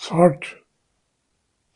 60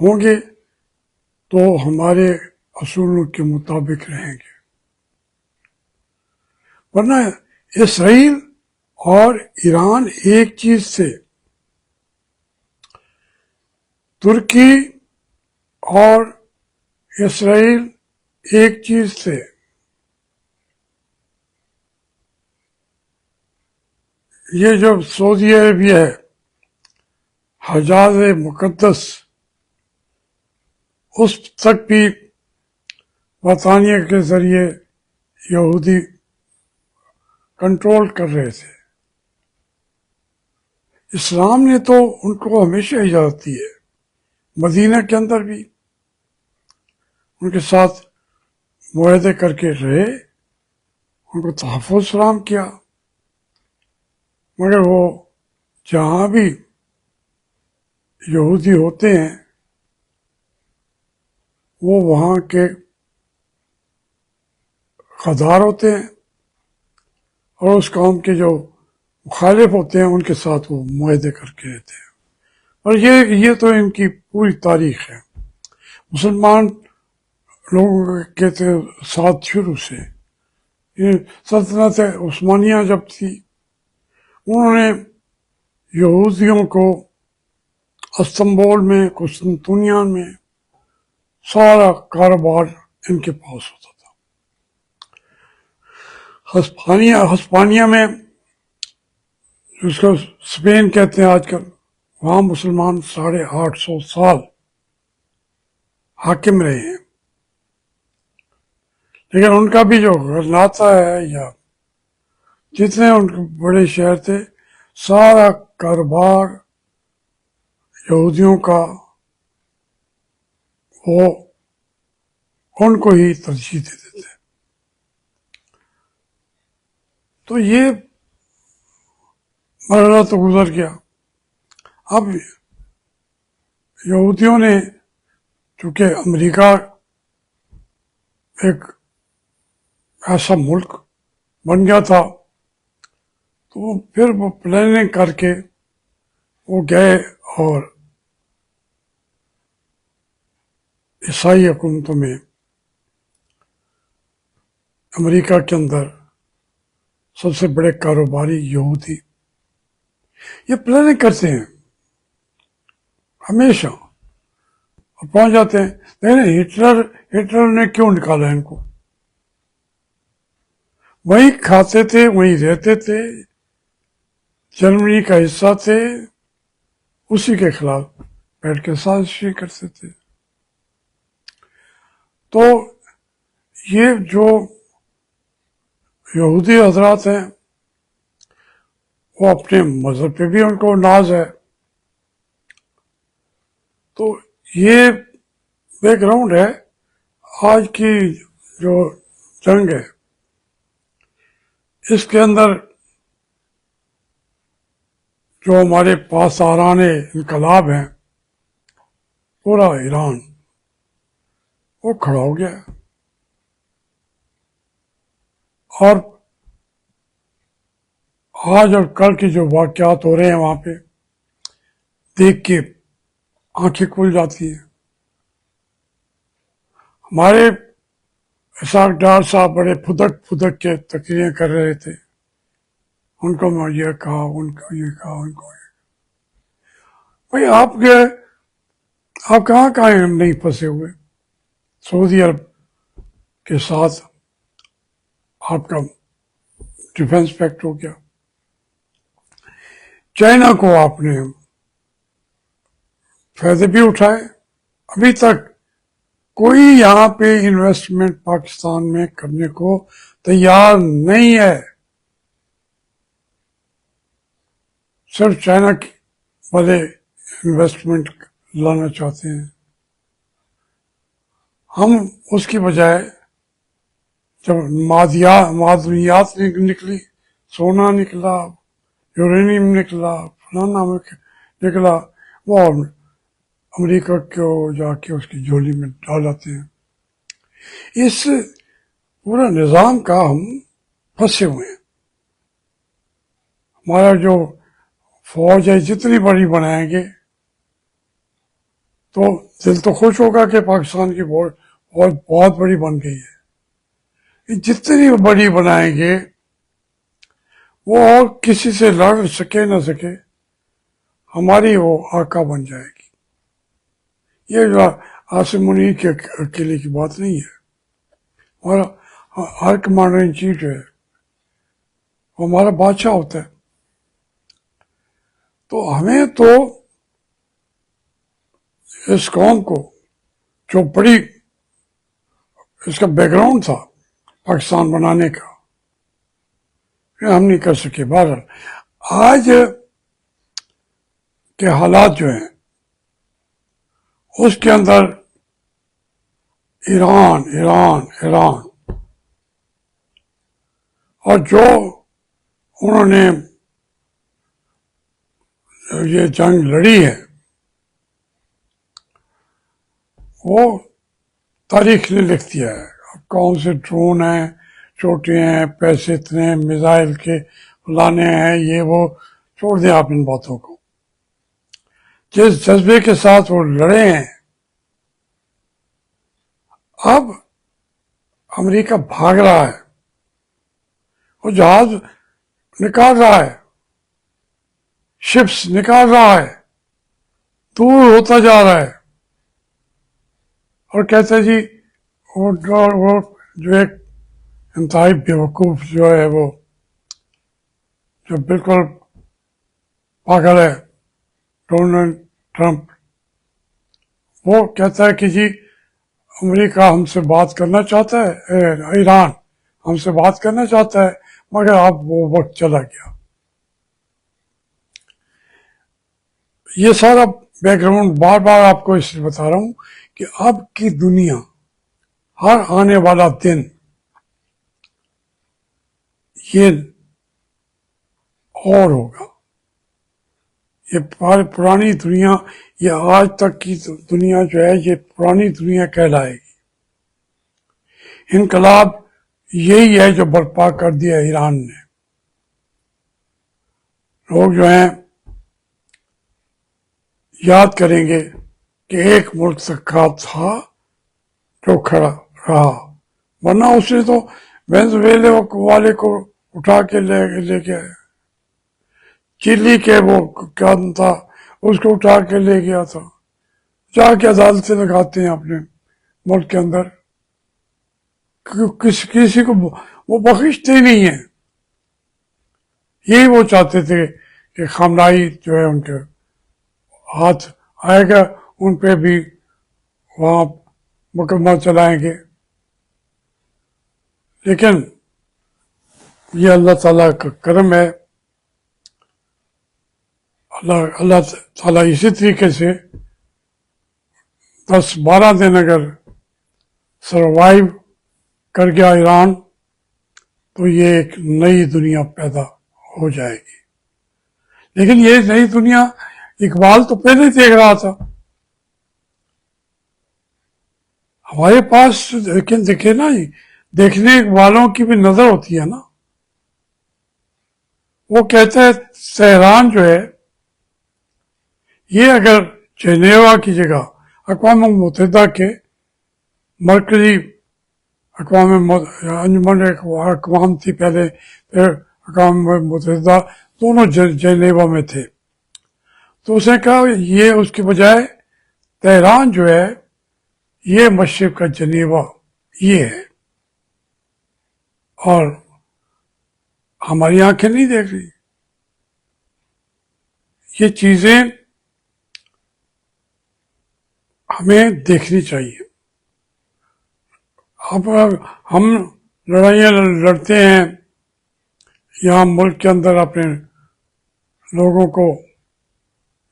ہوں گے تو ہمارے اصولوں کے مطابق رہیں گے، ورنہ اسرائیل اور ایران ایک چیز سے، ترکی اور اسرائیل ایک چیز سے، یہ جو سعودی عربیہ ہے، حجاز مقدس، اس تک بھی برطانیہ کے ذریعے یہودی کنٹرول کر رہے تھے۔ اسلام نے تو ان کو ہمیشہ اجازت دی ہے، مدینہ کے اندر بھی ان کے ساتھ معاہدے کر کے رہے، ان کو تحفظ فراہم کیا، مگر وہ جہاں بھی یہودی ہوتے ہیں وہ وہاں کے غدار ہوتے ہیں، اور اس قوم کے جو مخالف ہوتے ہیں ان کے ساتھ وہ معاہدے کر کے رہتے ہیں۔ اور یہ تو ان کی پوری تاریخ ہے، مسلمان لوگوں کے ساتھ شروع سے۔ یہ سلطنت عثمانیہ جب تھی، انہوں نے یہودیوں کو استنبول میں، قسطنطنیہ میں سارا کاروبار ان کے پاس ہوتا تھا۔ ہسپانیہ میں، جس کو اسپین کہتے ہیں آج کل، وہاں مسلمان 850 سال حاکم رہے ہیں، لیکن ان کا بھی جو غرناطہ ہے یا جتنے ان کے بڑے شہر تھے، سارا کاروبار یہودیوں کا وہ ان کو ہی ترجیح دیتے تھے۔ تو یہ مرحلہ تو گزر گیا۔ اب یہودیوں نے، چونکہ امریکہ ایک ایسا ملک بن گیا تھا، تو پھر وہ پلاننگ کر کے وہ گئے اور عیسائی حکومتوں میں امریکہ کے اندر سب سے بڑے کاروباری یہودی یہ پلاننگ کرتے ہیں ہمیشہ، اور پہنچ جاتے ہیں۔ لیکن ہٹلر نے کیوں نکالا ان کو؟ وہیں کھاتے تھے، وہیں رہتے تھے، جرمنی کا حصہ تھے، اسی کے خلاف بیٹھ کے سازشیں کرتے تھے۔ تو یہ جو یہودی حضرات ہیں، وہ اپنے مذہب پہ بھی ان کو ناز ہے۔ تو یہ بیک گراؤنڈ ہے آج کی جو جنگ ہے، اس کے اندر جو ہمارے پاسداران انقلاب ہیں، پورا ایران وہ کھڑا ہو گیا، اور آج اور کل کے جو واقعات ہو رہے ہیں وہاں پہ دیکھ کے آنکھیں کھل جاتی ہیں۔ ہمارے اسحاق ڈار صاحب بڑے پھدک کے تقریریں کر رہے تھے، ان کو میں یہ کہا، ان کو یہ کہا، ان کو یہ۔ بھائی آپ کہاں نہیں پھنسے ہوئے؟ سعودی عرب کے ساتھ آپ کا ڈیفنس پیکٹ ہو گیا، چائنا کو آپ نے فائدے بھی اٹھائے، ابھی تک کوئی یہاں پہ انویسٹمنٹ پاکستان میں کرنے کو تیار نہیں ہے، صرف چائنا والے انویسٹمنٹ لانا چاہتے ہیں۔ ہم اس کی بجائے جب معدنیات نکلی، سونا نکلا، یورینیم نکلا، فلانا نکلا، وہ امریکہ کو جا کے اس کی جھولی میں ڈالاتے ہیں۔ اس پورا نظام کا ہم پھنسے ہوئے ہیں۔ ہمارا جو فوج ہے جتنی بڑی بنائیں گے تو دل تو خوش ہوگا کہ پاکستان کی بہت بڑی بن گئی ہے. جتنی بڑی بنائیں گے وہ اور کسی سے لڑ سکے نہ سکے ہماری وہ آقا بن جائے گی. یہ جو عاصم منیر کے اکیلے کی بات نہیں ہے. ہمارا ہر کمانڈر ان چیف جو ہے وہ ہمارا بادشاہ ہوتا ہے. تو ہمیں تو اس قوم کو جو بڑی اس کا بیک گراؤنڈ تھا پاکستان بنانے کا ہم نہیں کر سکے. بہرحال آج کے حالات جو ہیں اس کے اندر ایران ایران ایران اور جو انہوں نے یہ جنگ لڑی ہے وہ تاریخ نے لکھ دیا ہے. کون سے ڈرون ہیں، چھوٹے ہیں، پیسے اتنے ہیں، میزائل کے لانے ہیں، یہ وہ چھوڑ دیں آپ ان باتوں کو. جس جذبے کے ساتھ وہ لڑے ہیں اب امریکہ بھاگ رہا ہے، وہ جہاز نکال رہا ہے، شپس نکال رہا ہے، دور ہوتا جا رہا ہے اور کہتے ہیں جی وہ جو ایک انتہائی بیوقوف جو ہے وہ جو بالکل پاگل ہے ڈونلڈ ٹرمپ، وہ کہتا ہے کہ جی امریکہ ہم سے بات کرنا چاہتا ہے، ایران ہم سے بات کرنا چاہتا ہے مگر اب وہ وقت چلا گیا. یہ سارا بیک گراؤنڈ بار بار آپ کو اس لیے بتا رہا ہوں کہ اب کی دنیا ہر آنے والا دن یہ اور ہوگا. یہ پرانی دنیا، یہ آج تک کی دنیا جو ہے یہ پرانی دنیا کہلائے گی. انقلاب یہی ہے جو برپا کر دیا ایران نے. لوگ جو ہیں یاد کریں گے کہ ایک ملک کا تھا جو کھڑا رہا، ورنہ اس نے تو وینزویلے والے کو اٹھا کے لے کے آیا. چلی کے وہ کیا تھا اس کو اٹھا کے لے گیا تھا. جا کے عدالتیں لگاتے ہیں اپنے ملک کے اندر، کسی کو وہ بخشتے نہیں ہیں. یہی وہ چاہتے تھے کہ خامنائی جو ہے ان کے ہاتھ آئے گا ان پہ بھی وہاں مقدمہ چلائیں گے. لیکن یہ اللہ تعالیٰ کا کرم ہے. اللہ تعالیٰ اسی طریقے سے 10-12 دن اگر سروائیو کر گیا ایران تو یہ ایک نئی دنیا پیدا ہو جائے گی. لیکن یہ نئی دنیا اقبال تو پہلے دیکھ رہا تھا. ہمارے پاس لیکن دیکھے نا، دیکھنے والوں کی بھی نظر ہوتی ہے نا. وہ کہتا ہے تہران جو ہے یہ اگر جنیوا کی جگہ اقوام متحدہ کے مرکزی انجمن اقوام تھی پہلے، پھر اقوام متحدہ دونوں جنیوا میں تھے، تو اس نے کہا یہ اس کی بجائے تہران جو ہے یہ مشرق کا جنیوا یہ ہے. اور ہماری آنکھیں نہیں دیکھ رہی یہ چیزیں، ہمیں دیکھنی چاہیے. اب ہم لڑائیاں لڑتے ہیں یہاں ملک کے اندر اپنے لوگوں کو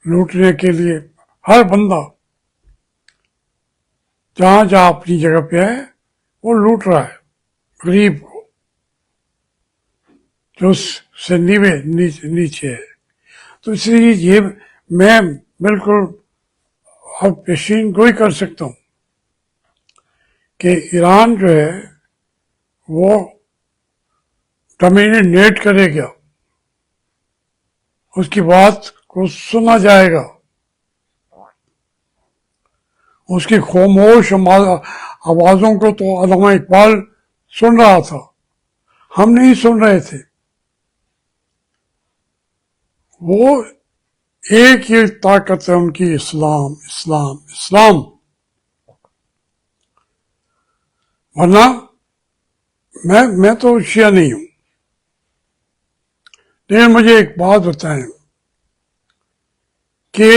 لوٹنے کے لیے. ہر بندہ جہاں جہاں اپنی جگہ پہ ہے وہ لوٹ رہا ہے غریب کو جو سے نیچے ہے. تو اس لیے یہ میں بالکل اب پیشین گوئی کر سکتا ہوں کہ ایران جو ہے وہ ڈومینیٹ کرے گا، اس کی بات کو سنا جائے گا. اس کی خاموش آوازوں کو تو علامہ اقبال سن رہا تھا، ہم نہیں سن رہے تھے. وہ ایک ہی طاقت ہے ان کی، اسلام اسلام اسلام. ورنہ میں تو شیعہ نہیں ہوں. لیکن مجھے ایک بات بتائیں کہ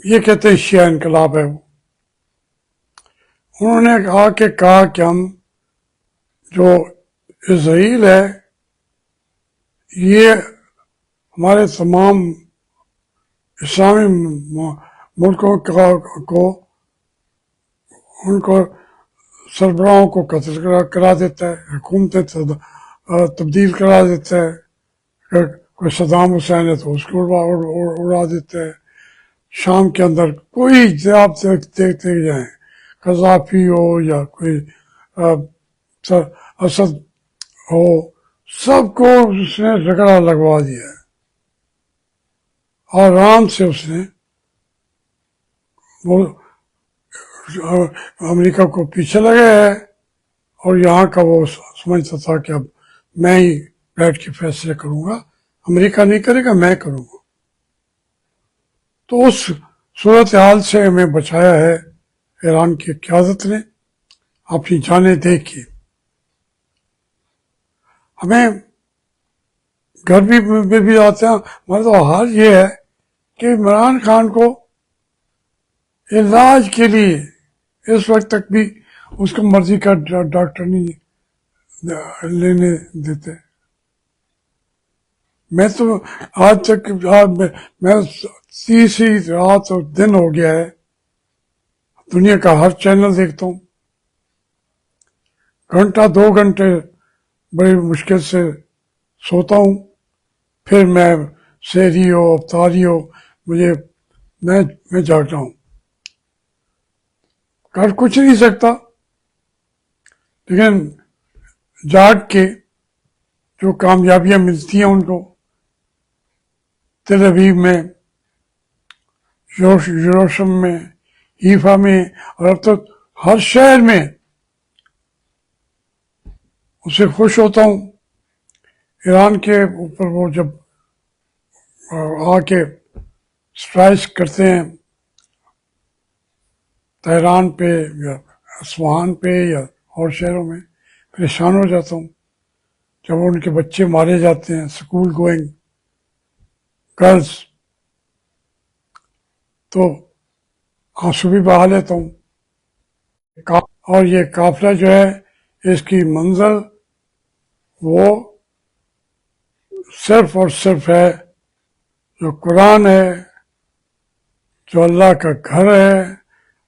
یہ کہتے ہیں شیعہ انقلاب ہے. وہ انہوں نے کہا کہ ہم جو اسرائیل ہے یہ ہمارے تمام اسلامی ملکوں کو ان کو سربراہوں کو قتل کرا دیتا ہے، حکومتیں تبدیل کرا دیتا ہے. اگر کوئی صدام حسین ہے تو اس کو اڑا دیتا ہے. شام کے اندر کوئی آپ دیکھتے جائیں، قذافی ہو یا کوئی اسد ہو، سب کو اس نے رگڑا لگوا دیا ہے. آرام سے اس نے وہ امریکہ کو پیچھے لگایا ہے، اور یہاں کا وہ سمجھتا تھا کہ اب میں ہی بیٹھ کے فیصلے کروں گا، امریکہ نہیں کرے گا، میں کروں گا. تو اس صورتحال سے ہمیں بچایا ہے ایران کی قیادت نے اپنی جانیں دے کے. ہمیں گھر بھی آتے ہیں. ہمارا تو حال یہ ہے کہ عمران خان کو علاج کے لیے اس وقت تک بھی اس کو مرضی کا ڈاکٹر نہیں لینے دیتے. میں تو آج تک میں تیسری رات اور دن ہو گیا ہے دنیا کا ہر چینل دیکھتا ہوں. گھنٹہ 2 گھنٹے بڑی مشکل سے سوتا ہوں، پھر میں سحری ہو افطاری ہو میں جاگتا ہوں. کر کچھ نہیں سکتا، لیکن جاگ کے جو کامیابیاں ملتی ہیں ان کو تل ابیب میں، یروشلم میں، حیفا میں، اور اب تک ہر شہر میں، اسے خوش ہوتا ہوں. ایران کے اوپر وہ جب آ کے اسٹرائک کرتے ہیں تہران پہ یا اصفہان پہ یا اور شہروں میں، پریشان ہو جاتا ہوں. جب ان کے بچے مارے جاتے ہیں، اسکول گوئنگ گرلس، تو آنسو بھی بہا لیتا ہوں. اور یہ قافلہ جو ہے اس کی منزل وہ صرف اور صرف ہے جو قرآن ہے، جو اللہ کا گھر ہے،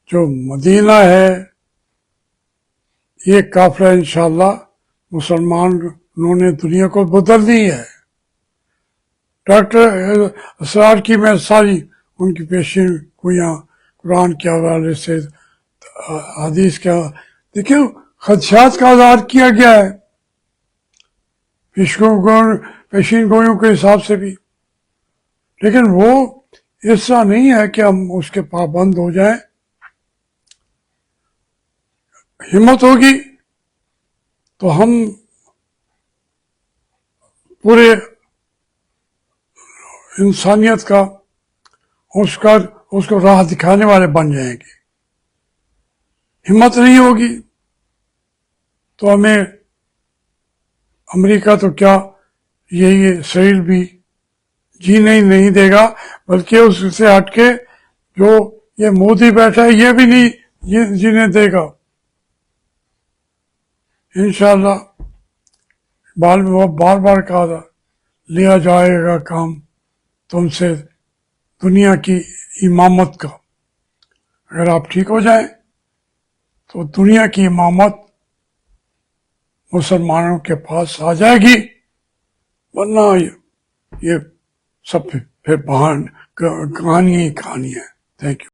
جو مدینہ ہے. یہ قافلہ انشاءاللہ مسلمانوں نے دنیا کو بدلنی ہے. ڈاکٹر اسرار کی میں ساری ان کی پیشین گویاں قرآن کے حوالے سے، حدیث کا، دیکھیں خدشات کا اظہار کیا گیا ہے پیشین گوئیوں کے حساب سے بھی. لیکن وہ ایسا نہیں ہے کہ ہم اس کے پابند ہو جائیں. ہمت ہوگی تو ہم پورے انسانیت کا اس کو راہ دکھانے والے بن جائیں گے. ہمت نہیں ہوگی تو ہمیں امریکہ تو کیا، یہی اسرائیل بھی جینے ہی نہیں دے گا، بلکہ اس سے ہٹ کے جو یہ مودی بیٹھا ہے یہ بھی نہیں جینے دے گا. انشاءاللہ بار بار کہا تھا، لیا جائے گا کام تم سے دنیا کی امامت کا. اگر آپ ٹھیک ہو جائیں تو دنیا کی امامت مسلمانوں کے پاس آ جائے گی. ورنہ یہ سب پھر کہانی ہی کہانی ہے. Thank you.